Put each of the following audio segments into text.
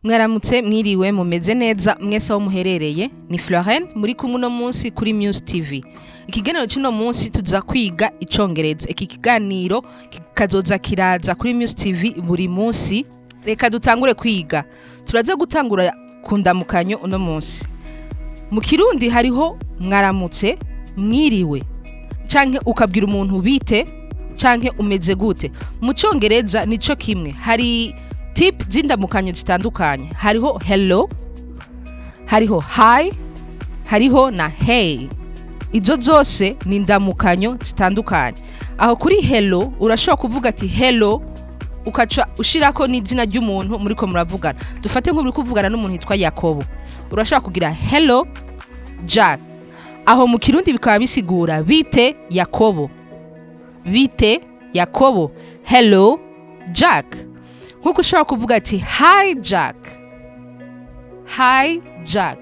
Mwaramutse mwiriwe mumeze neza mwese aho muherereye ni Florence muri kumwe no munsi kuri Muse TV. Ikiganiro cy'ino munsi tuza kwiga Icongereza. Iki kiganiro kikazoza kiraza kuri Muse TV buri munsi. Reka dutangure kwiga. Turaza gutangura kundamukanyo uno munsi. Mu Kirundi hariho mwaramutse, mwiriwe. Canke ukabwira umuntu bite, canke umeze gute. Mu Congereza nico kimwe. Hari tip zindamukanyo zitandukanye. Hariho hello, hariho hi, hariho na hey. Izo zose ni ndamukanyo zitandukanye. Aho kuri hello urashobora kuvuga ati hello ukaca ushirako n'izina ry'umuntu muriko muravugana. Dufate nk'uri kuvugana n'umuntu yitwa Yakobo. Urashobora kugira hello Jack. Aho mu Kirundi bikaba bisigura bite Yakobo. Bite Yakobo. Hello Jack. Nkuko ushobora kuvuga ati hi Jack. Hi Jack.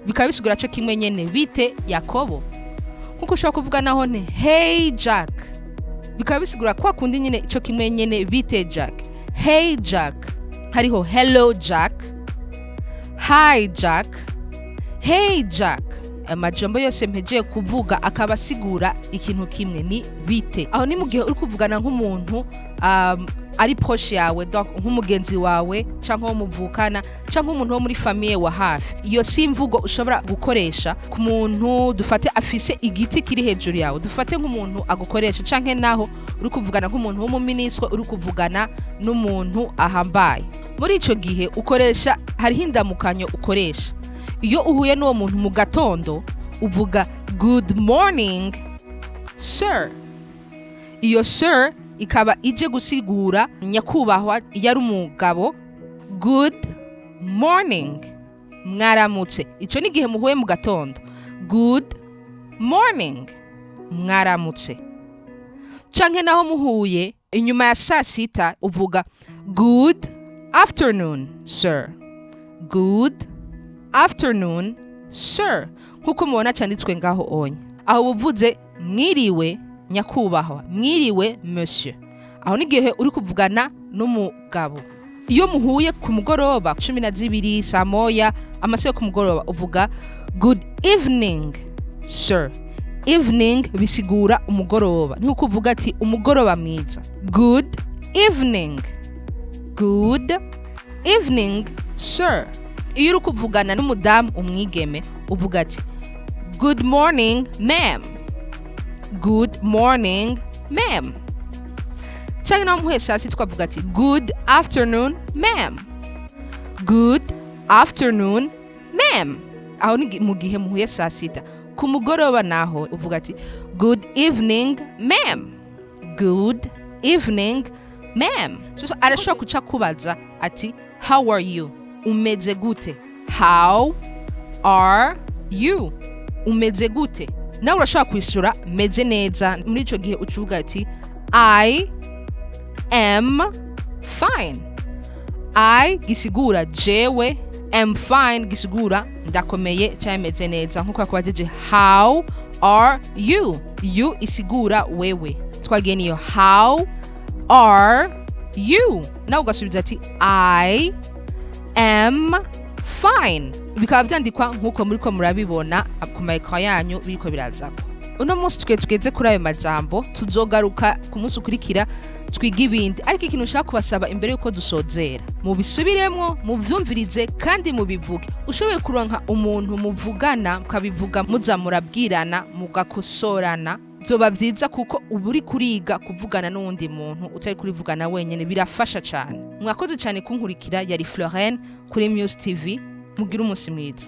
Bikaba bisigura cyo kimwe nyene bite Yakobo. Nkuko ushobora kuvuga naho ne hey Jack. Bikaba bisigura kwa kundi nyene cyo kimwe nyene bite Jack. Hey Jack. Hariho hello Jack. Hi Jack. Hey Jack. Amajambo yose mpeje kuvuga akaba sigura ikintu kimwe ni bite. Aho ni mu gihe uri kuvugana nk'umuntu ari proche yawe, donc nk'umugenzi wawe canke wo muvukana canke umuntu wo muri famille wa hafi. Iyo simvugo ushobora gukoresha ku muntu dufate afise igiti kiri hejuru yawe. Dufate nk'umuntu agukoresha canke naho uri kuvugana nk'umuntu wo mu ministre uri kuvugana n'umuntu ahambaye. Muri ico gihe ukoresha hari hindamukanyo ukoresha. Iyo uhuye n'uwo muntu mu gatondo uvuga good morning sir. Iyo sir ikaba ije gusigura nyakubahwa yari umugabo. Good morning mwaramutse. Ico ni gihe muhuye mu gatondo. Good morning mwaramutse. Canke naho muhuye inyuma ya saa sita uvuga good afternoon sir. Good afternoon sir. Nkuko mubona canditswe ngaho onye. Aho uvuze mwiriwe nyakubahwa, mwiriwe monsieur. Aho ni gihe uri kuvugana n'umugabo. Iyo muhuye ku mugoroba 12 saa moya amasaha ku mugoroba uvuga good evening sir. Evening bisigura umugoroba. Ni ukuvuga ati umugoroba mwiza. Good evening. Good evening sir. Iyo uri kuvugana n'umudamu umwigeme uvuga ati good morning ma'am. Good morning ma'am. Canke naho muhuye saa sita twavuga ati good afternoon ma'am. Good afternoon ma'am. Aho ni mu gihe muhuye saa sita. Ku mugoroba naho uvuga ati good evening ma'am. Good evening ma'am. So arashobora kuca kubaza ati how are you? Umeze gute? How are you? Umeze gute? Nawe urashobora kwishura meze neza. Muri ico gihe ucuvuga ati I am fine. I gisigura jewe, am fine gisigura ndakomeye cyangwa meze neza. Nkuko akwajeje how are you? You isigura wewe. Twagiye niyo how are you? Nawe ugasubiza ati I am fine. Bikaba byandikwa nkuko muriko murabibona ku micro yanyu biriko birazako. Uno munsi tugeze kuri ayo majambo. Tuzogaruka ku munsi ukurikira twiga ibindi. Ariko ikintu ushaka kubasaba imbere yuko dusozera, mubisubiremwo, muvyumvirize kandi mubivuge. Ushoboye kuronka umuntu muvugana mukabivuga muza murabwirana mugakosorana, byoba byiza kuko uba uri kuriga kuvugana n'uwundi muntu utari kurivugana wenyene. Birafasha cyane. Mwakoze cyane kunkurikira. Yari Florence kuri Muse TV. Mugira umunsi mwiza.